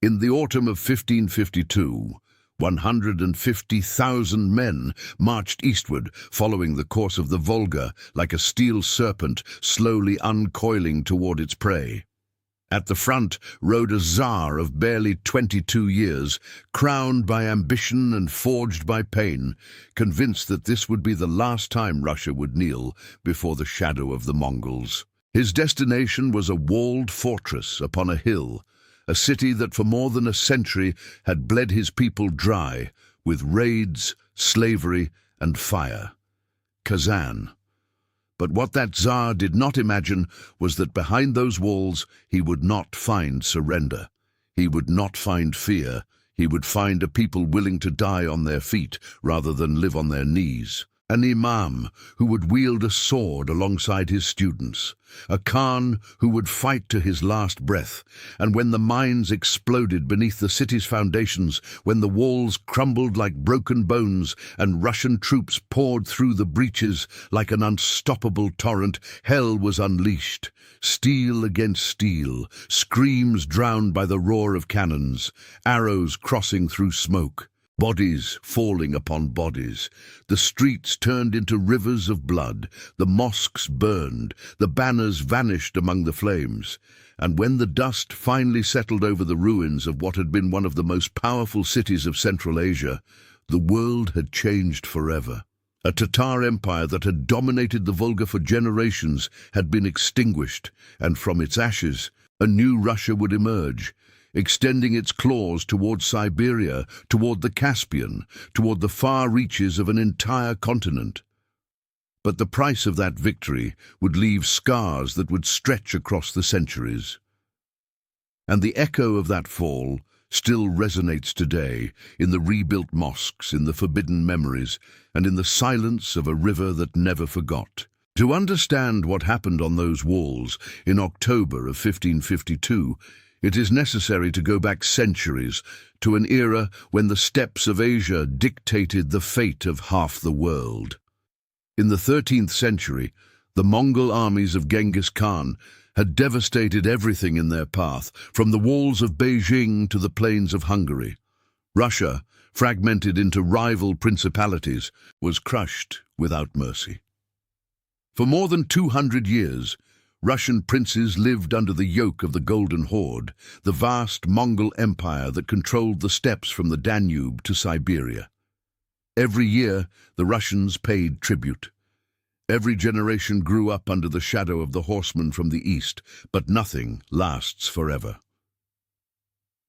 In the autumn of 1552, 150,000 men marched eastward, following the course of the Volga like a steel serpent slowly uncoiling toward its prey. At the front rode a Tsar of barely 22 years, crowned by ambition and forged by pain, convinced that this would be the last time Russia would kneel before the shadow of the Mongols. His destination was a walled fortress upon a hill, a city that for more than a century had bled his people dry with raids, slavery, and fire. Kazan. But what that Tsar did not imagine was that behind those walls he would not find surrender. He would not find fear. He would find a people willing to die on their feet rather than live on their knees. An imam who would wield a sword alongside his students, a Khan who would fight to his last breath, and when the mines exploded beneath the city's foundations, when the walls crumbled like broken bones and Russian troops poured through the breaches like an unstoppable torrent, hell was unleashed. Steel against steel, screams drowned by the roar of cannons, arrows crossing through smoke. Bodies falling upon bodies. The streets turned into rivers of blood. The mosques burned. The banners vanished among the flames. And when the dust finally settled over the ruins of what had been one of the most powerful cities of Central Asia, the world had changed forever. A Tatar empire that had dominated the Volga for generations had been extinguished, and from its ashes, a new Russia would emerge, extending its claws toward Siberia, toward the Caspian, toward the far reaches of an entire continent. But the price of that victory would leave scars that would stretch across the centuries. And the echo of that fall still resonates today in the rebuilt mosques, in the forbidden memories, and in the silence of a river that never forgot. To understand what happened on those walls in October of 1552, it is necessary to go back centuries to an era when the steppes of Asia dictated the fate of half the world. In the 13th century, the Mongol armies of Genghis Khan had devastated everything in their path, from the walls of Beijing to the plains of Hungary. Russia, fragmented into rival principalities, was crushed without mercy. For more than 200 years, Russian princes lived under the yoke of the Golden Horde, the vast Mongol empire that controlled the steppes from the Danube to Siberia. Every year, the Russians paid tribute. Every generation grew up under the shadow of the horsemen from the east, but nothing lasts forever.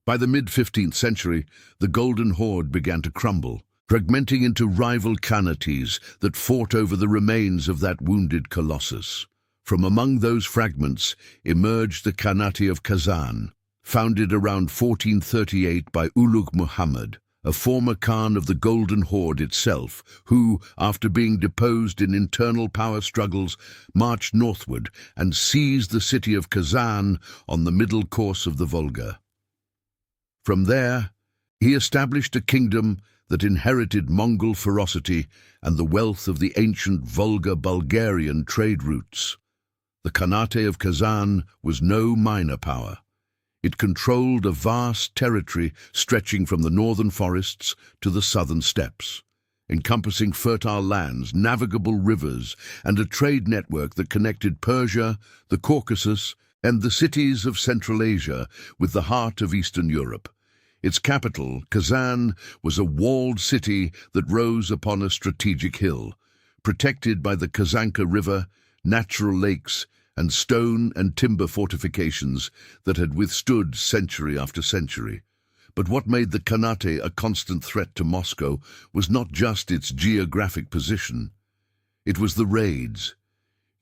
By the mid-15th century, the Golden Horde began to crumble, fragmenting into rival Khanates that fought over the remains of that wounded colossus. From among those fragments emerged the Khanate of Kazan, founded around 1438 by Ulugh Muhammad, a former Khan of the Golden Horde itself, who, after being deposed in internal power struggles, marched northward and seized the city of Kazan on the middle course of the Volga. From there, he established a kingdom that inherited Mongol ferocity and the wealth of the ancient Volga-Bulgarian trade routes. The Khanate of Kazan was no minor power. It controlled a vast territory stretching from the northern forests to the southern steppes, encompassing fertile lands, navigable rivers, and a trade network that connected Persia, the Caucasus, and the cities of Central Asia with the heart of Eastern Europe. Its capital, Kazan, was a walled city that rose upon a strategic hill, protected by the Kazanka River, natural lakes, and stone and timber fortifications that had withstood century after century. But what made the Khanate a constant threat to Moscow was not just its geographic position. It was the raids.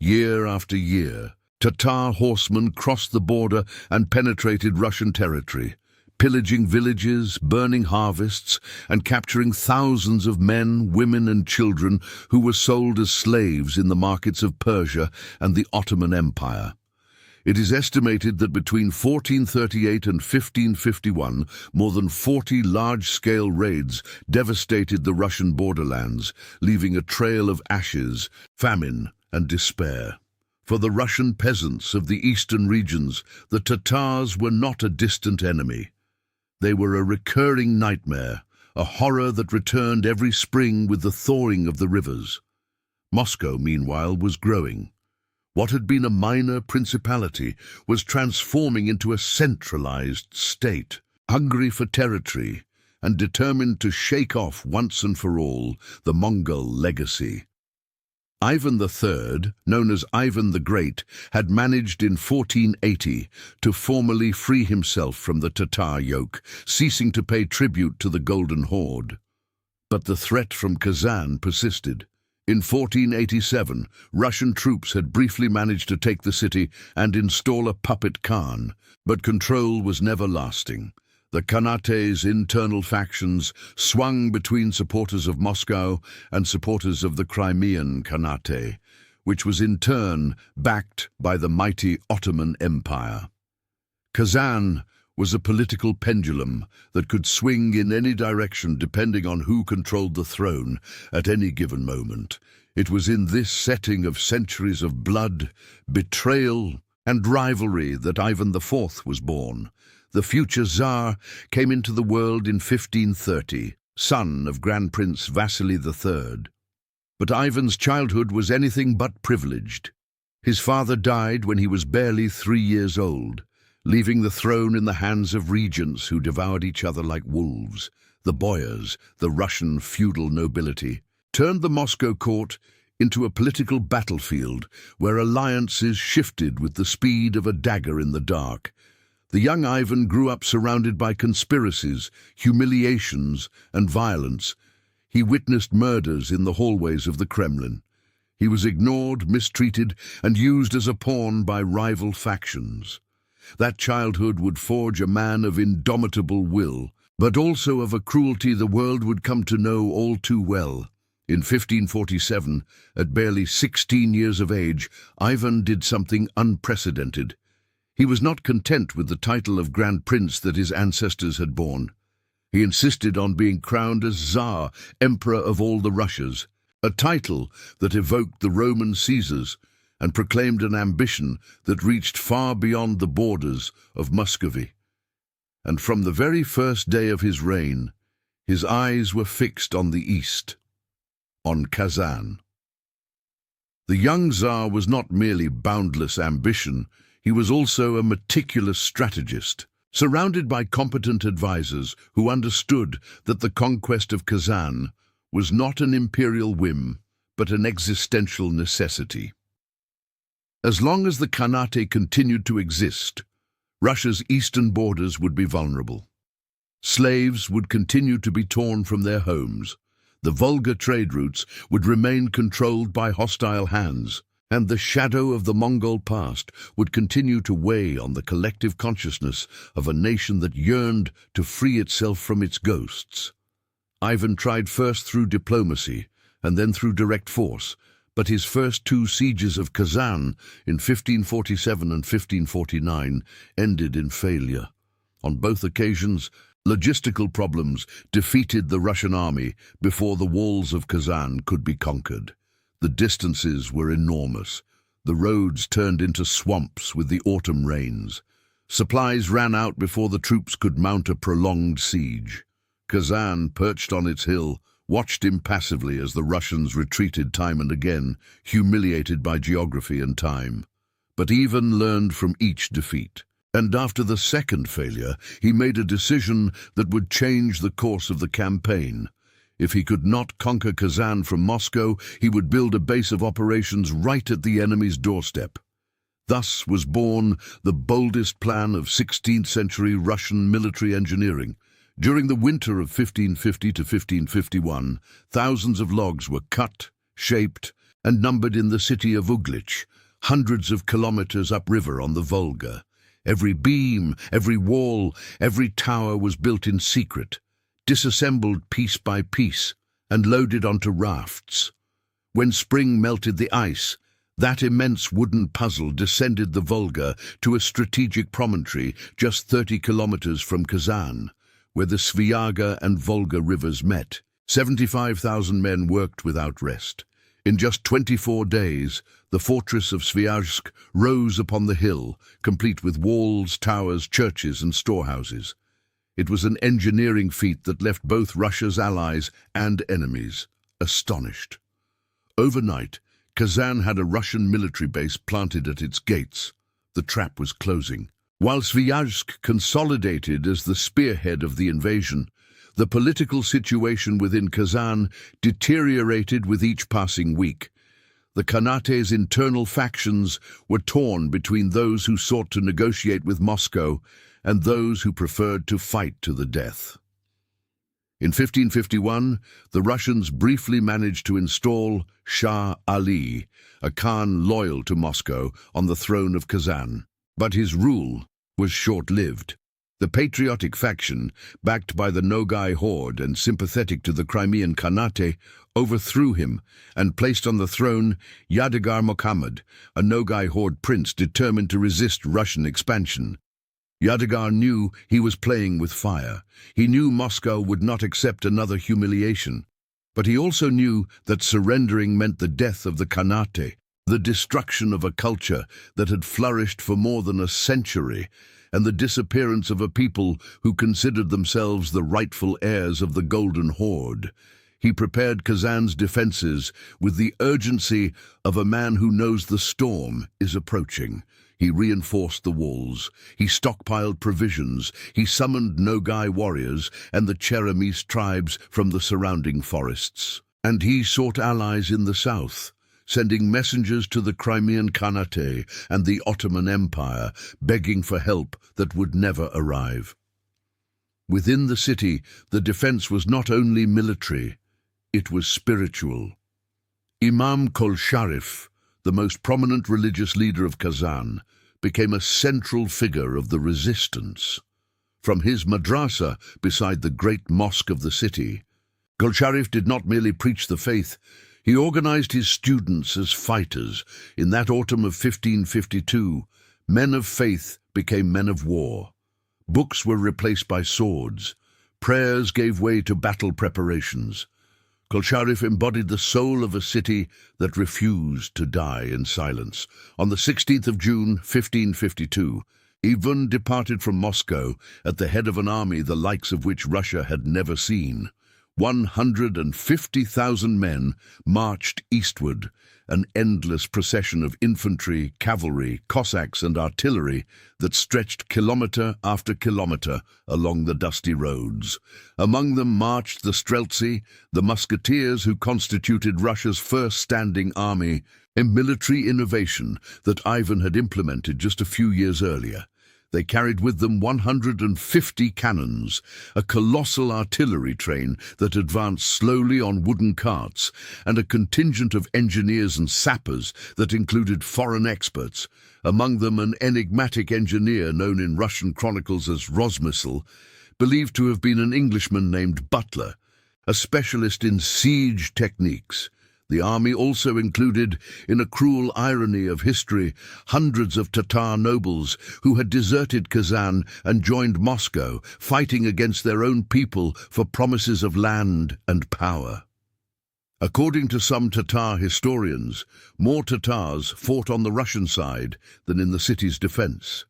Year after year, Tatar horsemen crossed the border and penetrated Russian territory, pillaging villages, burning harvests, and capturing thousands of men, women, and children who were sold as slaves in the markets of Persia and the Ottoman Empire. It is estimated that between 1438 and 1551, more than 40 large-scale raids devastated the Russian borderlands, leaving a trail of ashes, famine, and despair. For the Russian peasants of the eastern regions, the Tatars were not a distant enemy. They were a recurring nightmare, a horror that returned every spring with the thawing of the rivers. Moscow, meanwhile, was growing. What had been a minor principality was transforming into a centralized state, hungry for territory and determined to shake off once and for all the Mongol legacy. Ivan III, known as Ivan the Great, had managed in 1480 to formally free himself from the Tatar yoke, ceasing to pay tribute to the Golden Horde. But the threat from Kazan persisted. In 1487, Russian troops had briefly managed to take the city and install a puppet Khan, but control was never lasting. The Khanate's internal factions swung between supporters of Moscow and supporters of the Crimean Khanate, which was in turn backed by the mighty Ottoman Empire. Kazan was a political pendulum that could swing in any direction depending on who controlled the throne at any given moment. It was in this setting of centuries of blood, betrayal, and rivalry that Ivan IV was born. The future Tsar came into the world in 1530, son of Grand Prince Vasily III. But Ivan's childhood was anything but privileged. His father died when he was barely 3 years old, leaving the throne in the hands of regents who devoured each other like wolves. The boyars, the Russian feudal nobility, turned the Moscow court into a political battlefield where alliances shifted with the speed of a dagger in the dark. The young Ivan grew up surrounded by conspiracies, humiliations, and violence. He witnessed murders in the hallways of the Kremlin. He was ignored, mistreated, and used as a pawn by rival factions. That childhood would forge a man of indomitable will, but also of a cruelty the world would come to know all too well. In 1547, at barely 16 years of age, Ivan did something unprecedented. He was not content with the title of Grand Prince that his ancestors had borne. He insisted on being crowned as Tsar, Emperor of all the Russias, a title that evoked the Roman Caesars and proclaimed an ambition that reached far beyond the borders of Muscovy. And from the very first day of his reign, his eyes were fixed on the east, on Kazan. The young Tsar was not merely boundless ambition, he was also a meticulous strategist, surrounded by competent advisors who understood that the conquest of Kazan was not an imperial whim, but an existential necessity. As long as the Khanate continued to exist, Russia's eastern borders would be vulnerable. Slaves would continue to be torn from their homes, the Volga trade routes would remain controlled by hostile hands, and the shadow of the Mongol past would continue to weigh on the collective consciousness of a nation that yearned to free itself from its ghosts. Ivan tried first through diplomacy and then through direct force, but his first 2 sieges of Kazan in 1547 and 1549 ended in failure. On both occasions, logistical problems defeated the Russian army before the walls of Kazan could be conquered. The distances were enormous. The roads turned into swamps with the autumn rains. Supplies ran out before the troops could mount a prolonged siege. Kazan, perched on its hill, watched impassively as the Russians retreated time and again, humiliated by geography and time. But Ivan learned from each defeat. And after the second failure, he made a decision that would change the course of the campaign. If he could not conquer Kazan from Moscow, he would build a base of operations right at the enemy's doorstep. Thus was born the boldest plan of 16th-century Russian military engineering. During the winter of 1550 to 1551, thousands of logs were cut, shaped, and numbered in the city of Uglich, hundreds of kilometers upriver on the Volga. Every beam, every wall, every tower was built in secret, disassembled piece by piece, and loaded onto rafts. When spring melted the ice, that immense wooden puzzle descended the Volga to a strategic promontory just 30 kilometers from Kazan, where the Sviaga and Volga rivers met. 75,000 men worked without rest. In just 24 days, the fortress of Sviazhsk rose upon the hill, complete with walls, towers, churches, and storehouses. It was an engineering feat that left both Russia's allies and enemies astonished. Overnight, Kazan had a Russian military base planted at its gates. The trap was closing. While Sviazhsk consolidated as the spearhead of the invasion, the political situation within Kazan deteriorated with each passing week. The Khanate's internal factions were torn between those who sought to negotiate with Moscow and those who preferred to fight to the death. In 1551, the Russians briefly managed to install Shah Ali, a Khan loyal to Moscow, on the throne of Kazan. But his rule was short-lived. The patriotic faction, backed by the Nogai horde and sympathetic to the Crimean Khanate, overthrew him and placed on the throne Yadigar Muhammad, a Nogai horde prince determined to resist Russian expansion. Yadigar knew he was playing with fire. He knew Moscow would not accept another humiliation. But he also knew that surrendering meant the death of the Khanate, the destruction of a culture that had flourished for more than a century, and the disappearance of a people who considered themselves the rightful heirs of the Golden Horde. He prepared Kazan's defenses with the urgency of a man who knows the storm is approaching. He reinforced the walls, he stockpiled provisions, he summoned Nogai warriors and the Cheremish tribes from the surrounding forests. And he sought allies in the south, sending messengers to the Crimean Khanate and the Ottoman Empire, begging for help that would never arrive. Within the city, the defense was not only military, it was spiritual. Imam Kol Sharif, the most prominent religious leader of Kazan, became a central figure of the resistance. From his madrasa beside the great mosque of the city, Kol Sharif did not merely preach the faith, he organized his students as fighters. In that autumn of 1552, men of faith became men of war. Books were replaced by swords. Prayers gave way to battle preparations. Kol Sharif embodied the soul of a city that refused to die in silence. On the 16th of June, 1552, Ivan departed from Moscow at the head of an army the likes of which Russia had never seen. 150,000 men marched eastward, an endless procession of infantry, cavalry, Cossacks and artillery that stretched kilometre after kilometre along the dusty roads. Among them marched the Streltsy, the musketeers who constituted Russia's first standing army, a military innovation that Ivan had implemented just a few years earlier. They carried with them 150 cannons, a colossal artillery train that advanced slowly on wooden carts, and a contingent of engineers and sappers that included foreign experts, among them an enigmatic engineer known in Russian chronicles as Rosmysl, believed to have been an Englishman named Butler, a specialist in siege techniques. The army also included, in a cruel irony of history, hundreds of Tatar nobles who had deserted Kazan and joined Moscow, fighting against their own people for promises of land and power. According to some Tatar historians, more Tatars fought on the Russian side than in the city's defense.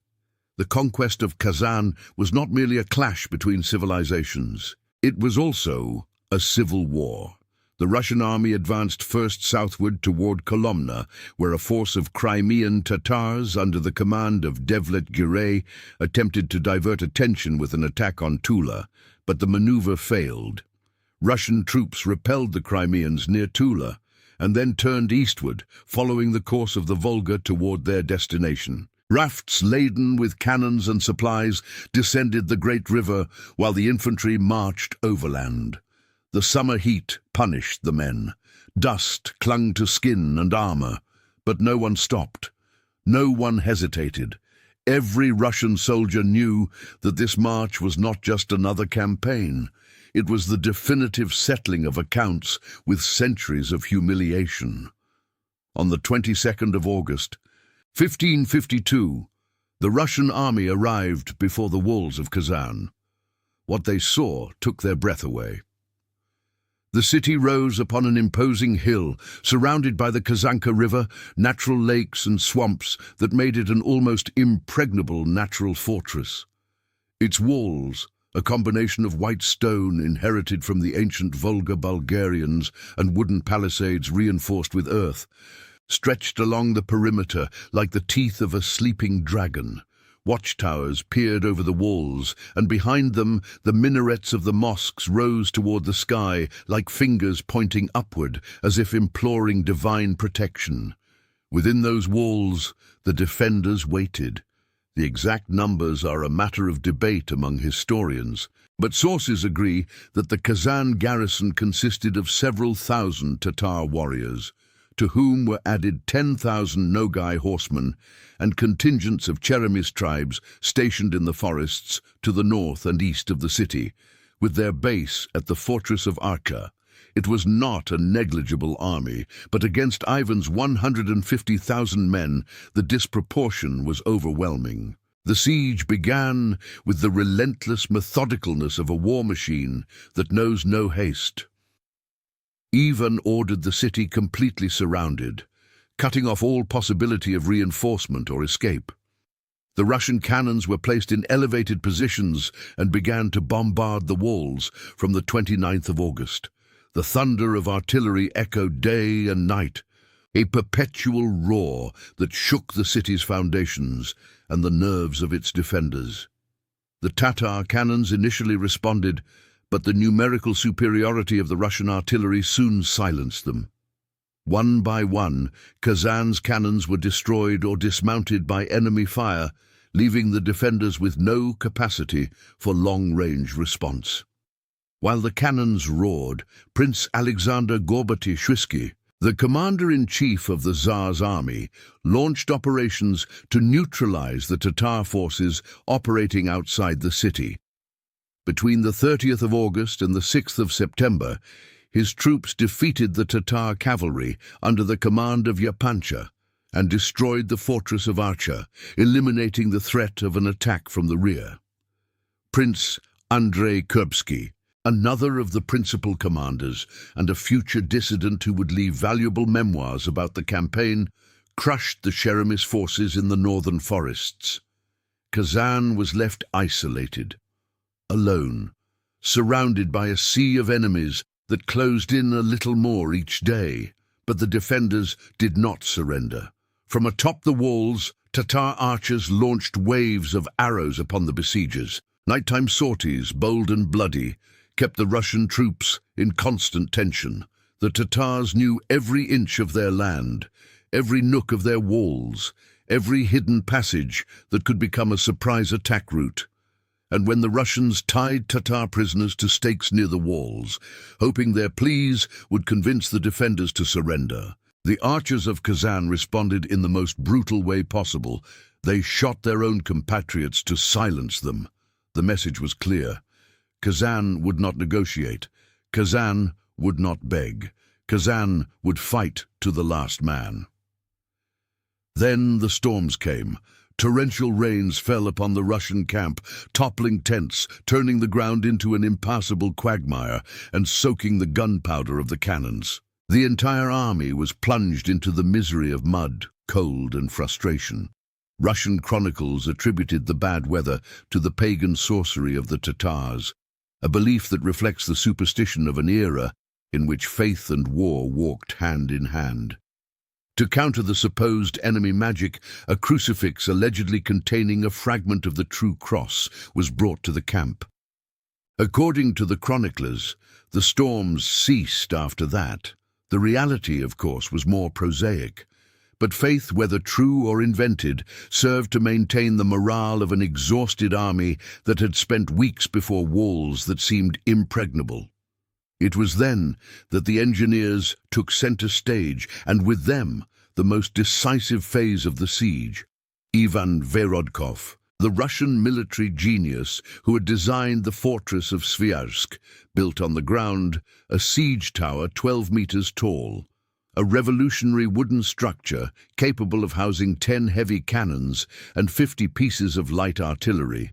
The conquest of Kazan was not merely a clash between civilizations, it was also a civil war. The Russian army advanced first southward toward Kolomna, where a force of Crimean Tatars under the command of Devlet Giray attempted to divert attention with an attack on Tula, but the maneuver failed. Russian troops repelled the Crimeans near Tula and then turned eastward, following the course of the Volga toward their destination. Rafts laden with cannons and supplies descended the great river while the infantry marched overland. The summer heat punished the men. Dust clung to skin and armor, but no one stopped. No one hesitated. Every Russian soldier knew that this march was not just another campaign. It was the definitive settling of accounts with centuries of humiliation. On the 22nd of August, 1552, the Russian army arrived before the walls of Kazan. What they saw took their breath away. The city rose upon an imposing hill, surrounded by the Kazanka River, natural lakes and swamps that made it an almost impregnable natural fortress. Its walls, a combination of white stone inherited from the ancient Volga Bulgarians and wooden palisades reinforced with earth, stretched along the perimeter like the teeth of a sleeping dragon. Watchtowers peered over the walls, and behind them the minarets of the mosques rose toward the sky like fingers pointing upward, as if imploring divine protection. Within those walls, the defenders waited. The exact numbers are a matter of debate among historians, but sources agree that the Kazan garrison consisted of several thousand Tatar warriors, to whom were added 10,000 Nogai horsemen and contingents of Cheremish tribes stationed in the forests to the north and east of the city, with their base at the fortress of Archa. It was not a negligible army, but against Ivan's 150,000 men, the disproportion was overwhelming. The siege began with the relentless methodicalness of a war machine that knows no haste. Ivan ordered the city completely surrounded, cutting off all possibility of reinforcement or escape. The Russian cannons were placed in elevated positions and began to bombard the walls from the 29th of August. The thunder of artillery echoed day and night, a perpetual roar that shook the city's foundations and the nerves of its defenders. The Tatar cannons initially responded, but the numerical superiority of the Russian artillery soon silenced them. One by one, Kazan's cannons were destroyed or dismounted by enemy fire, leaving the defenders with no capacity for long-range response. While the cannons roared, Prince Alexander Gorbaty-Shusky, the commander-in-chief of the Tsar's army, launched operations to neutralize the Tatar forces operating outside the city. Between the 30th of August and the 6th of September, his troops defeated the Tatar cavalry under the command of Yapancha and destroyed the fortress of Archa, eliminating the threat of an attack from the rear. Prince Andrei Kurbsky, another of the principal commanders and a future dissident who would leave valuable memoirs about the campaign, crushed the Cheremish forces in the northern forests. Kazan was left isolated, alone, surrounded by a sea of enemies that closed in a little more each day. But the defenders did not surrender. From atop the walls, Tatar archers launched waves of arrows upon the besiegers. Nighttime sorties, bold and bloody, kept the Russian troops in constant tension. The Tatars knew every inch of their land, every nook of their walls, every hidden passage that could become a surprise attack route. And when the Russians tied Tatar prisoners to stakes near the walls, hoping their pleas would convince the defenders to surrender, the archers of Kazan responded in the most brutal way possible. They shot their own compatriots to silence them. The message was clear. Kazan would not negotiate. Kazan would not beg. Kazan would fight to the last man. Then the storms came. Torrential rains fell upon the Russian camp, toppling tents, turning the ground into an impassable quagmire, and soaking the gunpowder of the cannons. The entire army was plunged into the misery of mud, cold, and frustration. Russian chronicles attributed the bad weather to the pagan sorcery of the Tatars, a belief that reflects the superstition of an era in which faith and war walked hand in hand. To counter the supposed enemy magic, a crucifix allegedly containing a fragment of the true cross was brought to the camp. According to the chroniclers, the storms ceased after that. The reality, of course, was more prosaic. But faith, whether true or invented, served to maintain the morale of an exhausted army that had spent weeks before walls that seemed impregnable. It was then that the engineers took center stage, and with them, the most decisive phase of the siege. Ivan Verodkov, the Russian military genius who had designed the fortress of Sviazhsk, built on the ground a siege tower 12 meters tall, a revolutionary wooden structure capable of housing 10 heavy cannons and 50 pieces of light artillery.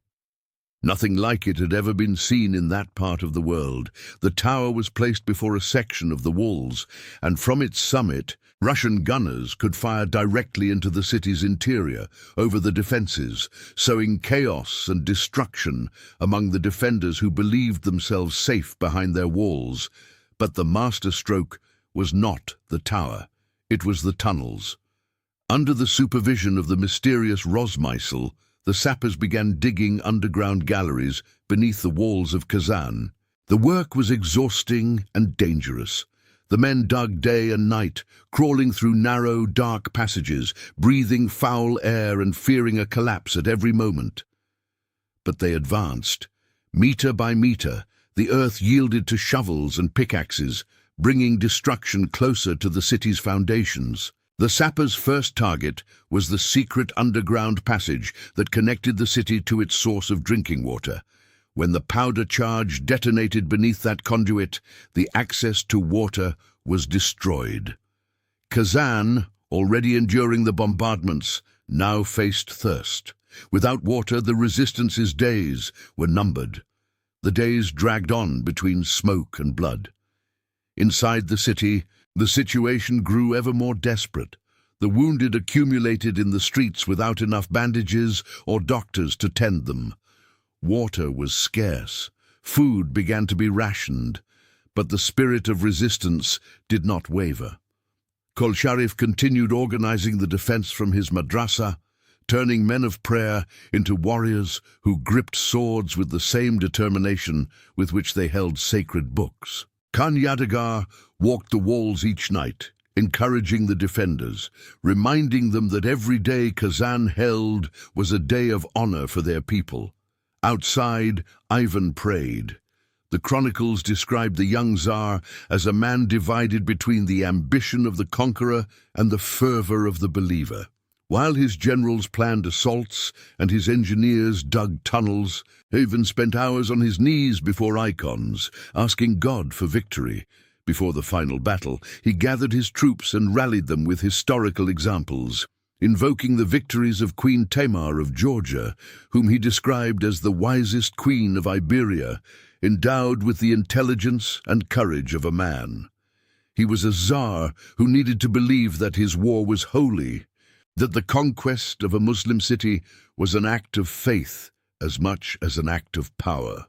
Nothing like it had ever been seen in that part of the world. The tower was placed before a section of the walls, and from its summit, Russian gunners could fire directly into the city's interior, over the defenses, sowing chaos and destruction among the defenders who believed themselves safe behind their walls. But the masterstroke was not the tower, it was the tunnels. Under the supervision of the mysterious Rosmeisel, the sappers began digging underground galleries beneath the walls of Kazan. The work was exhausting and dangerous. The men dug day and night, crawling through narrow, dark passages, breathing foul air and fearing a collapse at every moment. But they advanced. Meter by meter, the earth yielded to shovels and pickaxes, bringing destruction closer to the city's foundations. The sappers' first target was the secret underground passage that connected the city to its source of drinking water. When the powder charge detonated beneath that conduit, the access to water was destroyed. Kazan, already enduring the bombardments, now faced thirst. Without water, the resistance's days were numbered. The days dragged on between smoke and blood. Inside the city, the situation grew ever more desperate. The wounded accumulated in the streets without enough bandages or doctors to tend them. Water was scarce. Food began to be rationed, but the spirit of resistance did not waver. Kolsharif continued organizing the defense from his madrasa, turning men of prayer into warriors who gripped swords with the same determination with which they held sacred books. Khan Yadigar walked the walls each night, encouraging the defenders, reminding them that every day Kazan held was a day of honor for their people. Outside, Ivan prayed. The chronicles described the young Tsar as a man divided between the ambition of the conqueror and the fervor of the believer. While his generals planned assaults and his engineers dug tunnels, Ivan spent hours on his knees before icons, asking God for victory. Before the final battle, he gathered his troops and rallied them with historical examples, invoking the victories of Queen Tamar of Georgia, whom he described as the wisest queen of Iberia, endowed with the intelligence and courage of a man. He was a Tsar who needed to believe that his war was holy, that the conquest of a Muslim city was an act of faith as much as an act of power.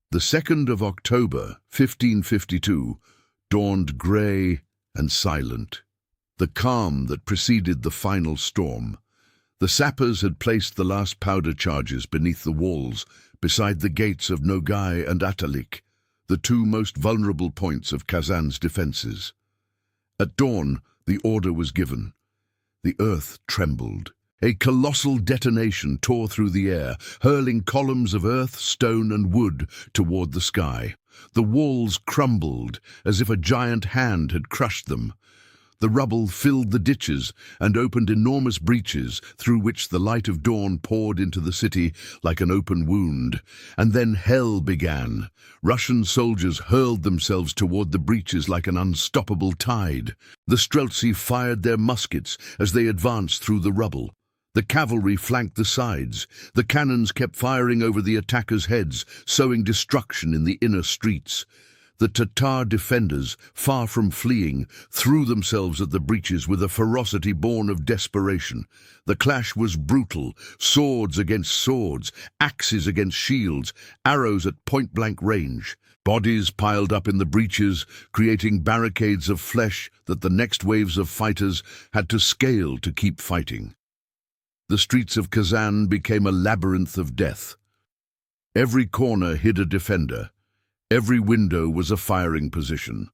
The 2nd of October, 1552, dawned grey and silent. The calm that preceded the final storm. The sappers had placed the last powder charges beneath the walls, beside the gates of Nogai and Atalik, the two most vulnerable points of Kazan's defenses. At dawn, the order was given. The earth trembled. A colossal detonation tore through the air, hurling columns of earth, stone, and wood toward the sky. The walls crumbled as if a giant hand had crushed them. The rubble filled the ditches and opened enormous breaches through which the light of dawn poured into the city like an open wound. And then hell began. Russian soldiers hurled themselves toward the breaches like an unstoppable tide. The Streltsy fired their muskets as they advanced through the rubble. The cavalry flanked the sides. The cannons kept firing over the attackers' heads, sowing destruction in the inner streets. The Tatar defenders, far from fleeing, threw themselves at the breaches with a ferocity born of desperation. The clash was brutal, swords against swords, axes against shields, arrows at point-blank range. Bodies piled up in the breaches, creating barricades of flesh that the next waves of fighters had to scale to keep fighting. The streets of Kazan became a labyrinth of death. Every corner hid a defender. Every window was a firing position.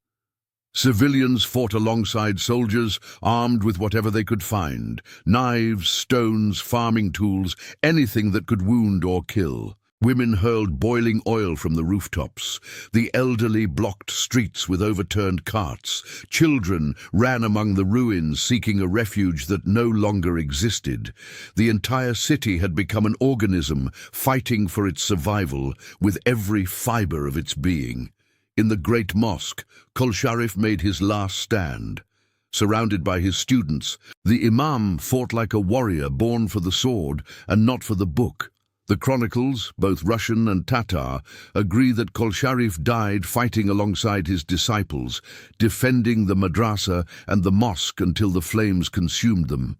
Civilians fought alongside soldiers, armed with whatever they could find: knives, stones, farming tools, anything that could wound or kill. Women hurled boiling oil from the rooftops. The elderly blocked streets with overturned carts. Children ran among the ruins seeking a refuge that no longer existed. The entire city had become an organism fighting for its survival with every fiber of its being. In the great mosque, Kolsharif made his last stand. Surrounded by his students, the imam fought like a warrior born for the sword and not for the book. The chronicles, both Russian and Tatar, agree that Kolsharif died fighting alongside his disciples, defending the madrasa and the mosque until the flames consumed them.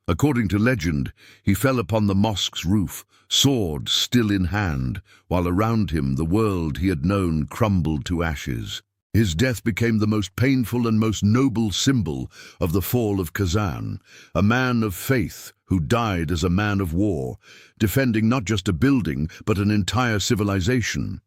According to legend, he fell upon the mosque's roof, sword still in hand, while around him the world he had known crumbled to ashes. His death became the most painful and most noble symbol of the fall of Kazan, a man of faith who died as a man of war, defending not just a building but an entire civilization.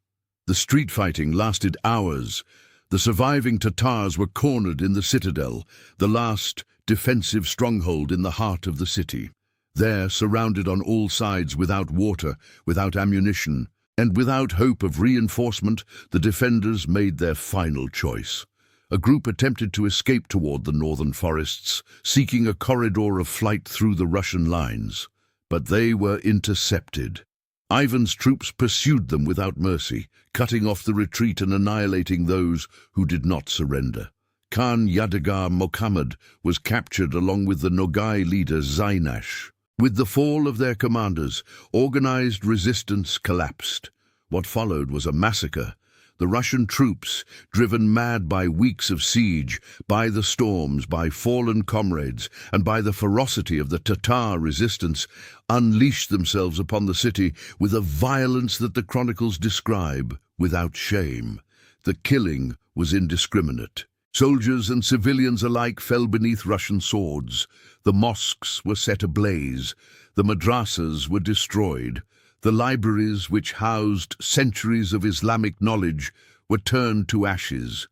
The street fighting lasted hours. The surviving Tatars were cornered in the citadel, the last defensive stronghold in the heart of the city. There, surrounded on all sides without water, without ammunition, and without hope of reinforcement, the defenders made their final choice. A group attempted to escape toward the northern forests, seeking a corridor of flight through the Russian lines. But they were intercepted. Ivan's troops pursued them without mercy, cutting off the retreat and annihilating those who did not surrender. Khan Yadigar Mohammed was captured along with the Nogai leader Zainash. With the fall of their commanders, organized resistance collapsed. What followed was a massacre. The Russian troops, driven mad by weeks of siege, by the storms, by fallen comrades, and by the ferocity of the Tatar resistance, unleashed themselves upon the city with a violence that the chronicles describe without shame. The killing was indiscriminate. Soldiers and civilians alike fell beneath Russian swords. The mosques were set ablaze. The madrasas were destroyed. The libraries, which housed centuries of Islamic knowledge, were turned to ashes.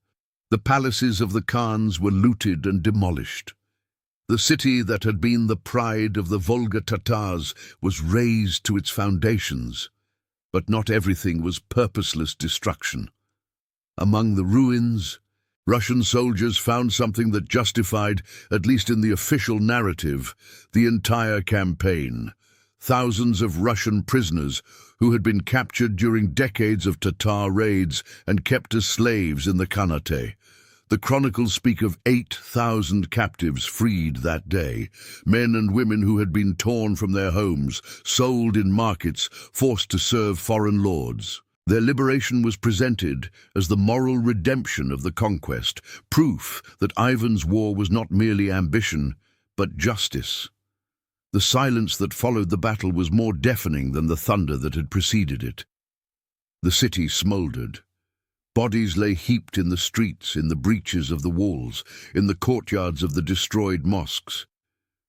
The palaces of the Khans were looted and demolished. The city that had been the pride of the Volga Tatars was razed to its foundations. But not everything was purposeless destruction. Among the ruins, Russian soldiers found something that justified, at least in the official narrative, the entire campaign. Thousands of Russian prisoners who had been captured during decades of Tatar raids and kept as slaves in the Khanate. The chronicles speak of 8,000 captives freed that day, men and women who had been torn from their homes, sold in markets, forced to serve foreign lords. Their liberation was presented as the moral redemption of the conquest, proof that Ivan's war was not merely ambition, but justice. The silence that followed the battle was more deafening than the thunder that had preceded it. The city smoldered. Bodies lay heaped in the streets, in the breaches of the walls, in the courtyards of the destroyed mosques.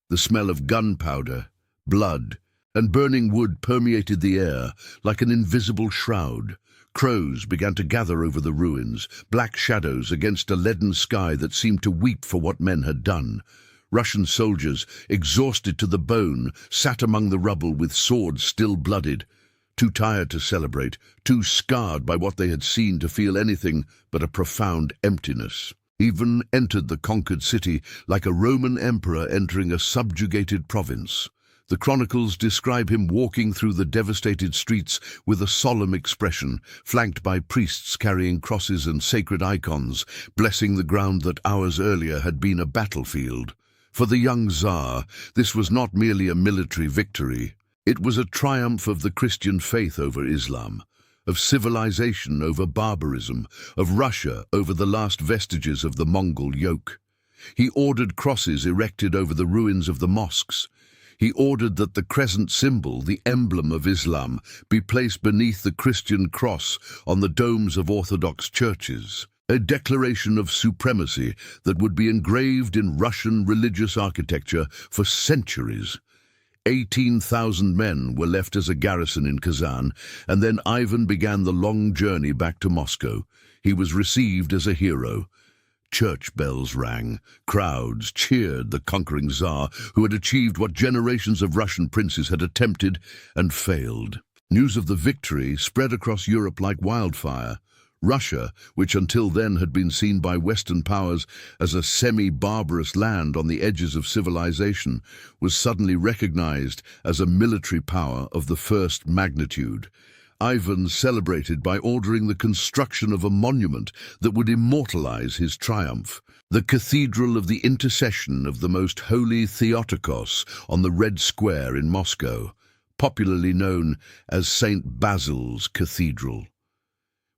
The smell of gunpowder, blood, and burning wood permeated the air like an invisible shroud. Crows began to gather over the ruins, black shadows against a leaden sky that seemed to weep for what men had done. Russian soldiers, exhausted to the bone, sat among the rubble with swords still blooded, too tired to celebrate, too scarred by what they had seen to feel anything but a profound emptiness. Ivan entered the conquered city like a Roman emperor entering a subjugated province. The chronicles describe him walking through the devastated streets with a solemn expression, flanked by priests carrying crosses and sacred icons, blessing the ground that hours earlier had been a battlefield. For the young Tsar, this was not merely a military victory. It was a triumph of the Christian faith over Islam, of civilization over barbarism, of Russia over the last vestiges of the Mongol yoke. He ordered crosses erected over the ruins of the mosques. He ordered that the crescent symbol, the emblem of Islam, be placed beneath the Christian cross on the domes of Orthodox churches, a declaration of supremacy that would be engraved in Russian religious architecture for centuries. 18,000 men were left as a garrison in Kazan, and then Ivan began the long journey back to Moscow. He was received as a hero. Church bells rang. Crowds cheered the conquering Tsar, who had achieved what generations of Russian princes had attempted and failed. News of the victory spread across Europe like wildfire. Russia, which until then had been seen by Western powers as a semi-barbarous land on the edges of civilization, was suddenly recognized as a military power of the first magnitude. Ivan celebrated by ordering the construction of a monument that would immortalize his triumph. The Cathedral of the Intercession of the Most Holy Theotokos on the Red Square in Moscow. popularly known as St. Basil's Cathedral.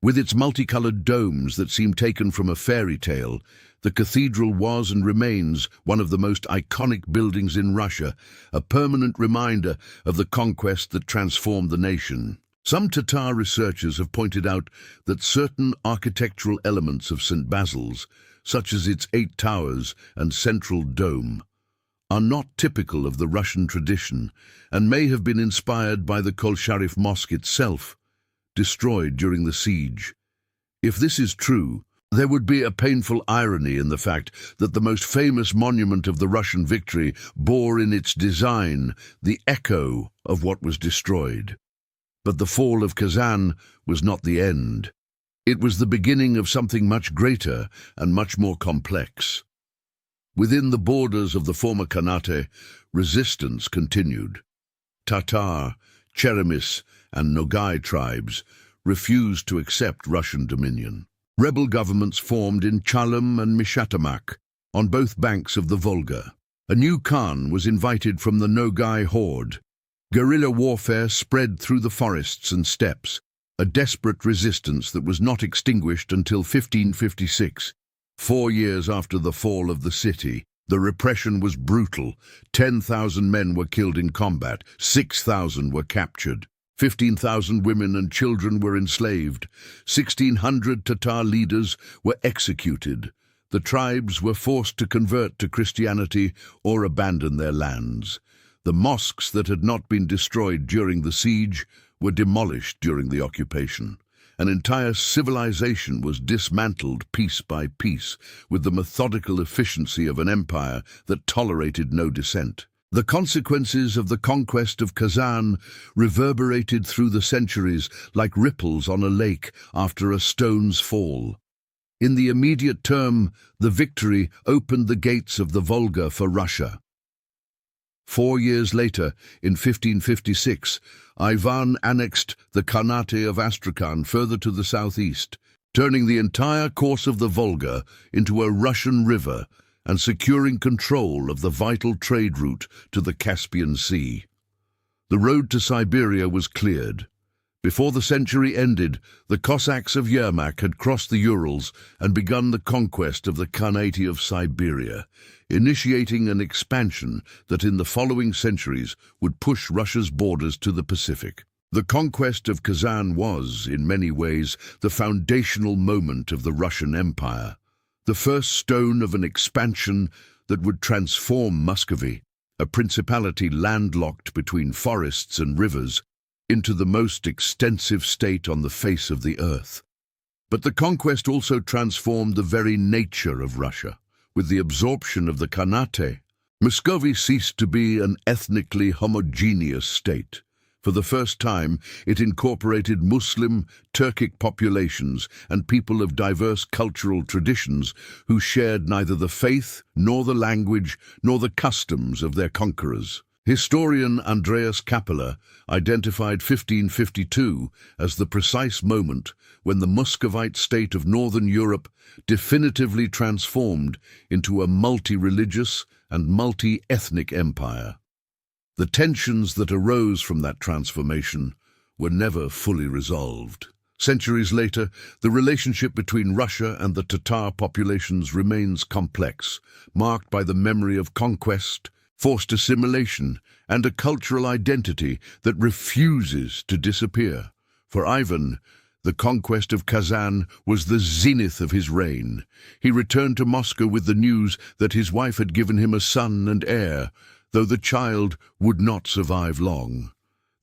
With its multicolored domes that seem taken from a fairy tale, the cathedral was and remains one of the most iconic buildings in Russia, a permanent reminder of the conquest that transformed the nation. Some Tatar researchers have pointed out that certain architectural elements of St. Basil's, such as its 8 towers and central dome, are not typical of the Russian tradition and may have been inspired by the Kol Sharif Mosque itself, destroyed during the siege. If this is true, there would be a painful irony in the fact that the most famous monument of the Russian victory bore in its design the echo of what was destroyed. But the fall of Kazan was not the end. It was the beginning of something much greater and much more complex. Within the borders of the former Khanate, resistance continued. Tatar, Cheremis, and Nogai tribes refused to accept Russian dominion. Rebel governments formed in Chalym and Mishatamak, on both banks of the Volga. A new Khan was invited from the Nogai horde. Guerrilla warfare spread through the forests and steppes, a desperate resistance that was not extinguished until 1556, 4 years after the fall of the city. The repression was brutal. 10,000 men were killed in combat, 6,000 were captured. 15,000 women and children were enslaved. 1,600 Tatar leaders were executed. The tribes were forced to convert to Christianity or abandon their lands. The mosques that had not been destroyed during the siege were demolished during the occupation. An entire civilization was dismantled piece by piece with the methodical efficiency of an empire that tolerated no dissent. The consequences of the conquest of Kazan reverberated through the centuries like ripples on a lake after a stone's fall. In the immediate term, the victory opened the gates of the Volga for Russia. 4 years later, in 1556, Ivan annexed the Khanate of Astrakhan further to the southeast, turning the entire course of the Volga into a Russian river and securing control of the vital trade route to the Caspian Sea. The road to Siberia was cleared. Before the century ended, the Cossacks of Yermak had crossed the Urals and begun the conquest of the Khanate of Siberia, initiating an expansion that in the following centuries would push Russia's borders to the Pacific. The conquest of Kazan was, in many ways, the foundational moment of the Russian Empire, the first stone of an expansion that would transform Muscovy, a principality landlocked between forests and rivers, into the most extensive state on the face of the earth. But the conquest also transformed the very nature of Russia. With the absorption of the Khanate, Muscovy ceased to be an ethnically homogeneous state. For the first time, it incorporated Muslim, Turkic populations and people of diverse cultural traditions who shared neither the faith, nor the language, nor the customs of their conquerors. Historian Andreas Kappeler identified 1552 as the precise moment when the Muscovite state of northern Europe definitively transformed into a multi-religious and multi-ethnic empire. The tensions that arose from that transformation were never fully resolved. Centuries later, the relationship between Russia and the Tatar populations remains complex, marked by the memory of conquest, forced assimilation, and a cultural identity that refuses to disappear. For Ivan, the conquest of Kazan was the zenith of his reign. He returned to Moscow with the news that his wife had given him a son and heir, though the child would not survive long.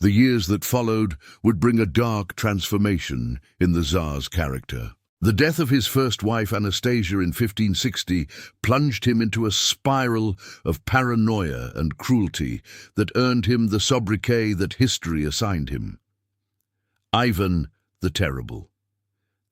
The years that followed would bring a dark transformation in the Tsar's character. The death of his first wife, Anastasia, in 1560 plunged him into a spiral of paranoia and cruelty that earned him the sobriquet that history assigned him: Ivan the Terrible.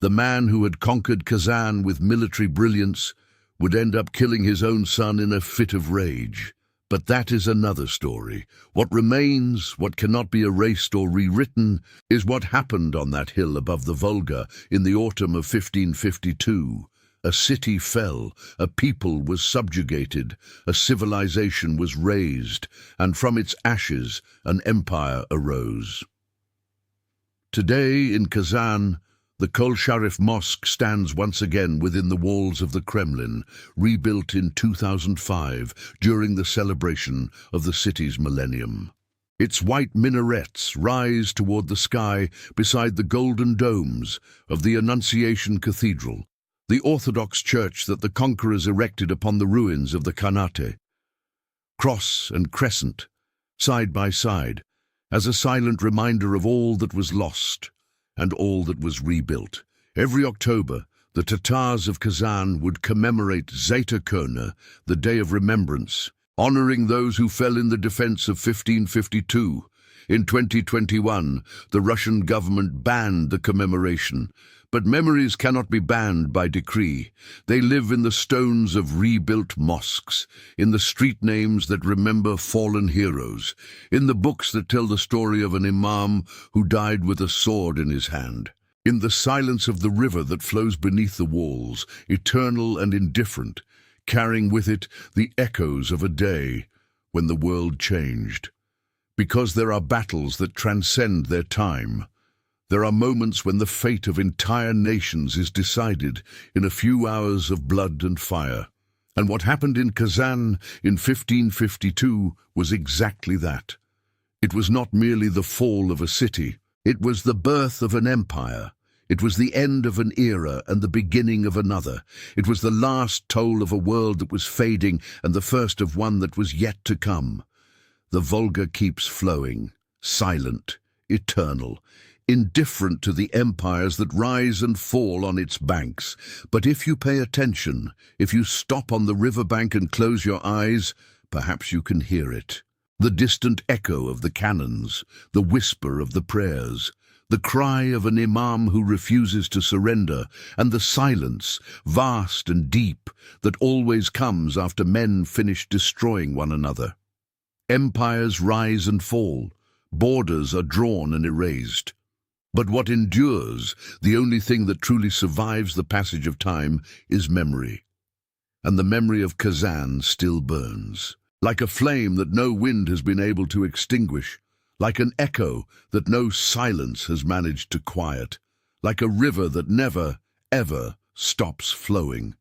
The man who had conquered Kazan with military brilliance would end up killing his own son in a fit of rage. But that is another story. What remains, what cannot be erased or rewritten, is what happened on that hill above the Volga in the autumn of 1552, A city fell, a people was subjugated, a civilization was razed, and from its ashes an empire arose. Today in Kazan, the Kol Sharif Mosque stands once again within the walls of the Kremlin, rebuilt in 2005 during the celebration of the city's millennium. Its white minarets rise toward the sky beside the golden domes of the Annunciation Cathedral, the Orthodox church that the conquerors erected upon the ruins of the Khanate. Cross and crescent, side by side, as a silent reminder of all that was lost and all that was rebuilt. Every October, the Tatars of Kazan would commemorate Zeta Kurna, the Day of Remembrance, honoring those who fell in the defense of 1552. In 2021, the Russian government banned the commemoration, but memories cannot be banned by decree. They live in the stones of rebuilt mosques, in the street names that remember fallen heroes, in the books that tell the story of an imam who died with a sword in his hand, in the silence of the river that flows beneath the walls, eternal and indifferent, carrying with it the echoes of a day when the world changed. Because there are battles that transcend their time. There are moments when the fate of entire nations is decided in a few hours of blood and fire. And what happened in Kazan in 1552 was exactly that. It was not merely the fall of a city. It was the birth of an empire. It was the end of an era and the beginning of another. It was the last toll of a world that was fading and the first of one that was yet to come. The Volga keeps flowing, silent, eternal, indifferent to the empires that rise and fall on its banks. But if you pay attention, if you stop on the riverbank and close your eyes, perhaps you can hear it. The distant echo of the cannons, the whisper of the prayers, the cry of an imam who refuses to surrender, and the silence, vast and deep, that always comes after men finish destroying one another. Empires rise and fall, borders are drawn and erased. But what endures, the only thing that truly survives the passage of time, is memory. And the memory of Kazan still burns, like a flame that no wind has been able to extinguish, like an echo that no silence has managed to quiet, like a river that never, ever stops flowing.